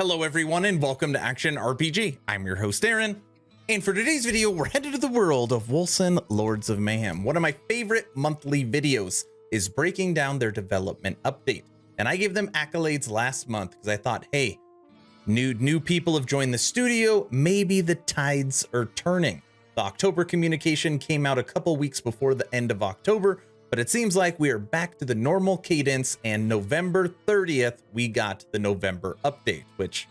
Hello everyone and welcome to Action RPG. I'm your host Aaron, and for today's video we're headed to the world of Wolcen Lords of Mayhem. One of my favorite monthly videos is breaking down their development update, and I gave them accolades last month because I thought, hey, new people have joined the studio, maybe the tides are turning. The October communication came out a couple weeks before the end of October, but it seems like we are back to the normal cadence, and November 30th, we got the November update, which,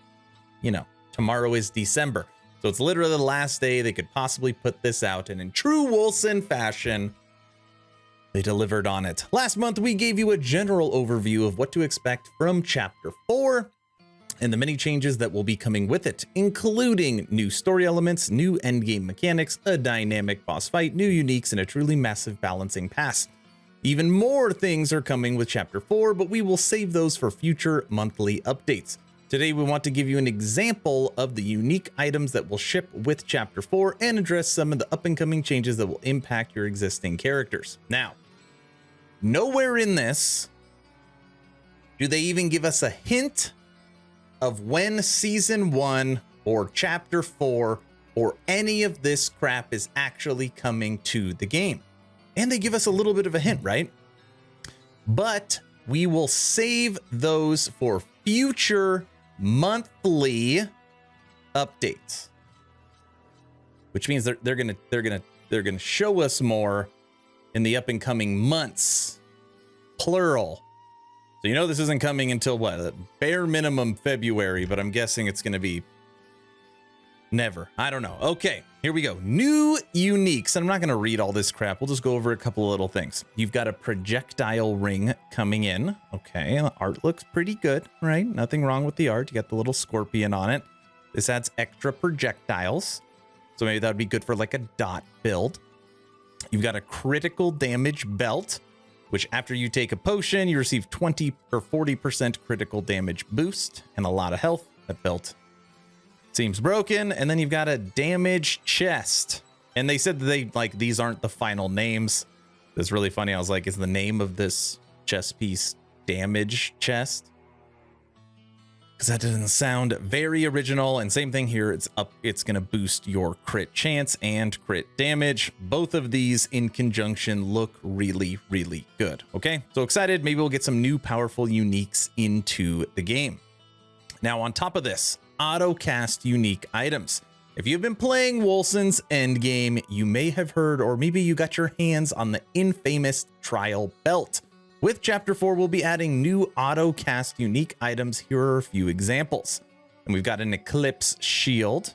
you know, tomorrow is December. So it's literally the last day they could possibly put this out, and in true Wolcen fashion, they delivered on it. Last month, we gave you a general overview of what to expect from Chapter 4 and the many changes that will be coming with it, including new story elements, new endgame mechanics, a dynamic boss fight, new uniques, and a truly massive balancing pass. Even more things are coming with Chapter 4, but we will save those for future monthly updates. Today, we want to give you an example of the unique items that will ship with Chapter 4 and address some of the up-and-coming changes that will impact your existing characters. Now, nowhere in this do they even give us a hint of when Season 1 or Chapter 4 or any of this crap is actually coming to the game. And they give us a little bit of a hint, right? But we will save those for future monthly updates, which means they're gonna show us more in the up and coming months, plural. So you know this isn't coming until what, bare minimum February, but I'm guessing it's gonna be never. I don't know. Okay, here we go. New uniques. And I'm not going to read all this crap. We'll just go over a couple of little things. You've got a projectile ring coming in. Okay, the art looks pretty good, right? Nothing wrong with the art. You got the little scorpion on it. This adds extra projectiles, so maybe that would be good for like a dot build. You've got a critical damage belt, which after you take a potion, you receive 20 or 40% critical damage boost and a lot of health. That belt seems broken. And then you've got a damage chest, and they said that these aren't the final names. That's really funny. I was like, is the name of this chest piece damage chest? Because that doesn't sound very original. And same thing here, it's gonna boost your crit chance and crit damage. Both of these in conjunction look really good. Okay, so excited. Maybe we'll get some new powerful uniques into the game. Now on top of this, auto cast unique items. If you've been playing Wolcen's endgame, you may have heard, or maybe you got your hands on the infamous trial belt. With Chapter 4, we'll be adding new auto cast unique items. Here are a few examples. And we've got an Eclipse shield.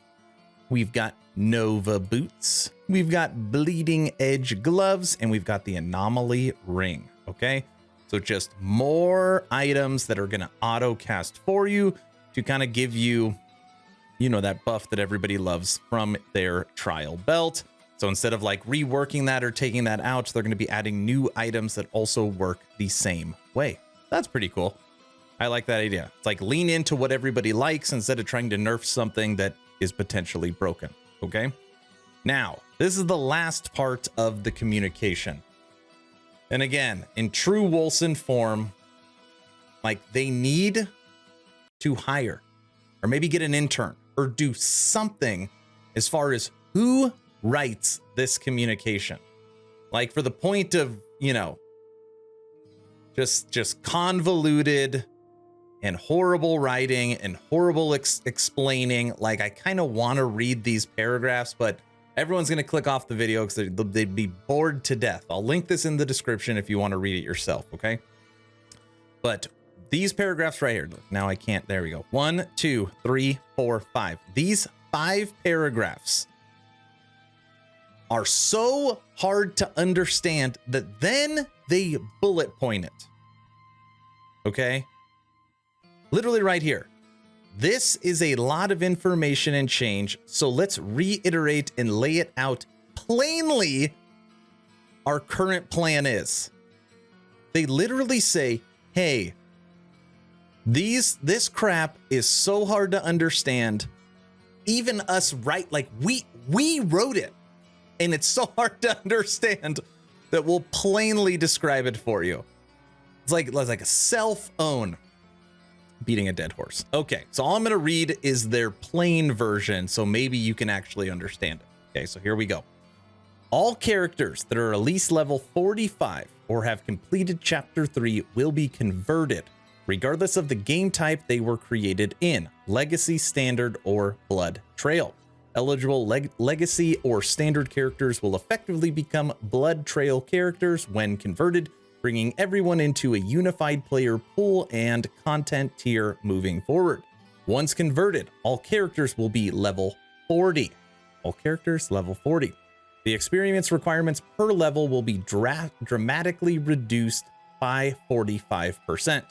We've got Nova boots. We've got bleeding edge gloves, and we've got the anomaly ring. Okay, so just more items that are going to auto cast for you to kind of give you, you know, that buff that everybody loves from their trial belt. So instead of like reworking that or taking that out, they're going to be adding new items that also work the same way. That's pretty cool. I like that idea. It's like lean into what everybody likes instead of trying to nerf something that is potentially broken. Okay. Now, this is the last part of the communication. And again, in true Wolcen form, like they need to hire or maybe get an intern or do something as far as who writes this communication. Like for the point of, you know, just convoluted and horrible writing and horrible explaining. Like I kind of want to read these paragraphs, but everyone's going to click off the video because they'd be bored to death. I'll link this in the description if you want to read it yourself. Okay. But these paragraphs right here, now I can't, there we go. 1, 2, 3, 4, 5. These 5 paragraphs are so hard to understand that then they bullet point it. Okay? Literally right here. This is a lot of information and change, so let's reiterate and lay it out plainly. Our current plan is. They literally say, hey, this crap is so hard to understand. Even us, right? Like we wrote it, and it's so hard to understand that we'll plainly describe it for you. It's like a self-own. Beating a dead horse. Okay, so all I'm going to read is their plain version, so maybe you can actually understand it. Okay, so here we go. All characters that are at least level 45 or have completed Chapter 3 will be converted, regardless of the game type they were created in, Legacy, Standard, or Blood Trail. Eligible Legacy or Standard characters will effectively become Blood Trail characters when converted, bringing everyone into a unified player pool and content tier moving forward. Once converted, all characters will be level 40. All characters level 40. The experience requirements per level will be dramatically reduced by 45%.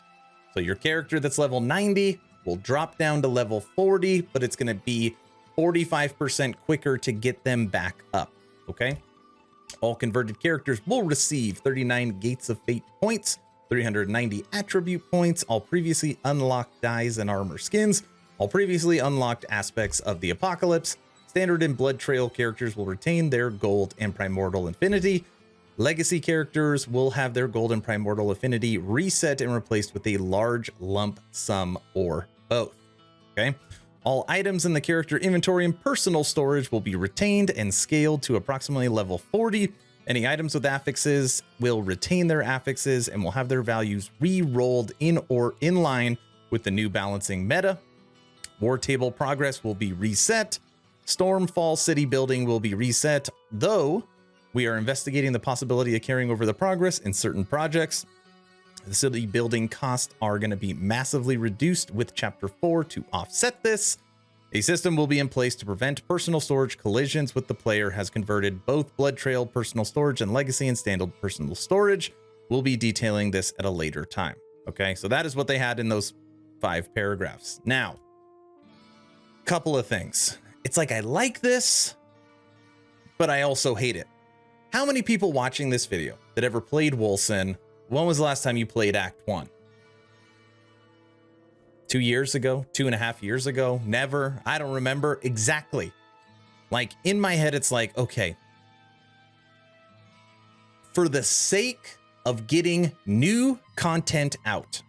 So your character that's level 90 will drop down to level 40, but it's going to be 45% quicker to get them back up. Okay. All converted characters will receive 39 Gates of Fate points, 390 attribute points, all previously unlocked dyes and armor skins, all previously unlocked aspects of the Apocalypse. Standard and Blood Trail characters will retain their gold and primordial affinity. Legacy characters will have their gold and primordial affinity reset and replaced with a large lump sum or both. Okay. All items in the character inventory and personal storage will be retained and scaled to approximately level 40. Any items with affixes will retain their affixes and will have their values re-rolled in or in line with the new balancing meta. War table progress will be reset. Stormfall city building will be reset, though we are investigating the possibility of carrying over the progress in certain projects. The city building costs are going to be massively reduced with Chapter 4 to offset this. A system will be in place to prevent personal storage collisions with the player has converted both Blood Trail personal storage and Legacy and Standard personal storage. We'll be detailing this at a later time. Okay, so that is what they had in those 5 paragraphs. Now, couple of things. It's like I like this, but I also hate it. How many people watching this video that ever played Wolcen? When was the last time you played Act 1? 2 years ago? 2.5 years ago? Never? I don't remember exactly. Like in my head, it's like, okay, for the sake of getting new content out,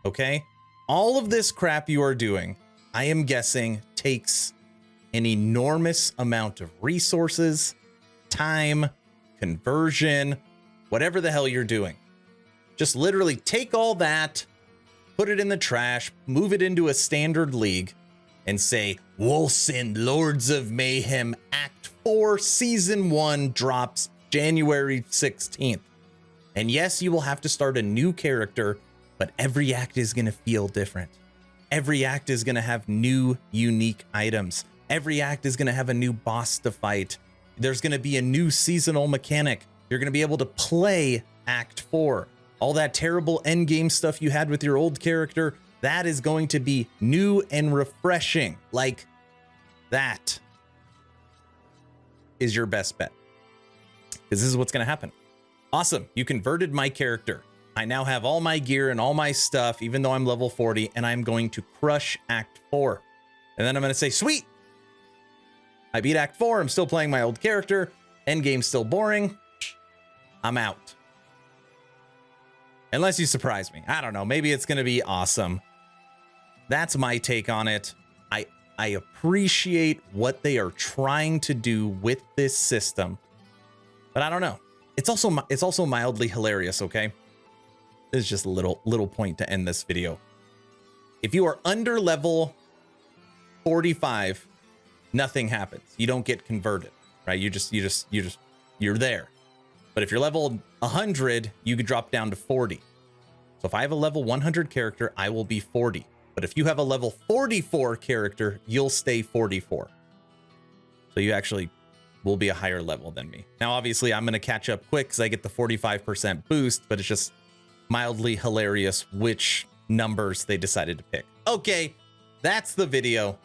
okay, all of this crap you are doing, I am guessing takes an enormous amount of resources, time, conversion, whatever the hell you're doing. Just literally take all that, put it in the trash, move it into a standard league, and say, Wolcen Lords of Mayhem Act 4 Season 1 drops January 16th. And yes, you will have to start a new character, but every act is going to feel different. Every act is going to have new, unique items. Every act is going to have a new boss to fight. There's going to be a new seasonal mechanic. You're going to be able to play Act 4. All that terrible endgame stuff you had with your old character, that is going to be new and refreshing. Like, that is your best bet. Because this is what's going to happen. Awesome. You converted my character. I now have all my gear and all my stuff, even though I'm level 40, and I'm going to crush Act 4. And then I'm going to say, sweet. I beat Act 4. I'm still playing my old character. Endgame's still boring. I'm out. Unless you surprise me. I don't know. Maybe it's going to be awesome. That's my take on it. I appreciate what they are trying to do with this system, but I don't know. It's also mildly hilarious. Okay, this is just a little point to end this video. If you are under level 45, nothing happens. You don't get converted, right? You're there. But if you're level 100, you could drop down to 40. So if I have a level 100 character, I will be 40. But if you have a level 44 character, you'll stay 44. So you actually will be a higher level than me. Now, obviously, I'm going to catch up quick because I get the 45% boost, but it's just mildly hilarious which numbers they decided to pick. Okay, that's the video.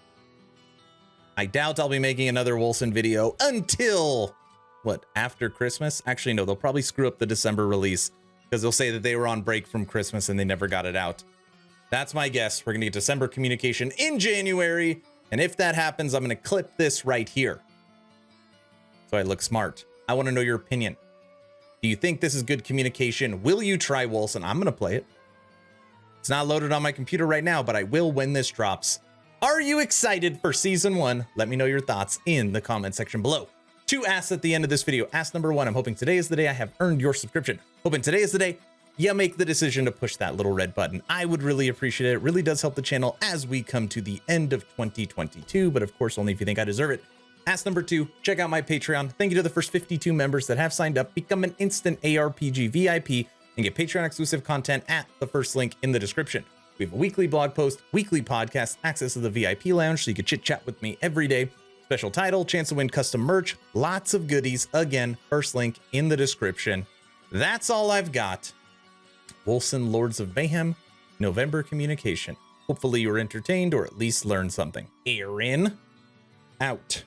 I doubt I'll be making another Wolcen video until, what, after Christmas? Actually, no, they'll probably screw up the December release because they'll say that they were on break from Christmas and they never got it out. That's my guess. We're going to get December communication in January. And if that happens, I'm going to clip this right here so I look smart. I want to know your opinion. Do you think this is good communication? Will you try Wolcen? I'm going to play it. It's not loaded on my computer right now, but I will when this drops. Are you excited for season 1? Let me know your thoughts in the comment section below. 2 asks at the end of this video. Ask number 1, I'm hoping today is the day I have earned your subscription. Hoping today is the day you make the decision to push that little red button. I would really appreciate it. It really does help the channel as we come to the end of 2022, but of course, only if you think I deserve it. Ask number 2, check out my Patreon. Thank you to the first 52 members that have signed up. Become an instant ARPG VIP and get Patreon exclusive content at the first link in the description. We have a weekly blog post, weekly podcast, access to the VIP lounge so you can chit chat with me every day. Special title, chance to win custom merch, lots of goodies. Again, first link in the description. That's all I've got. Wolcen, Lords of Mayhem, November communication. Hopefully you were entertained or at least learned something. Aaron, out.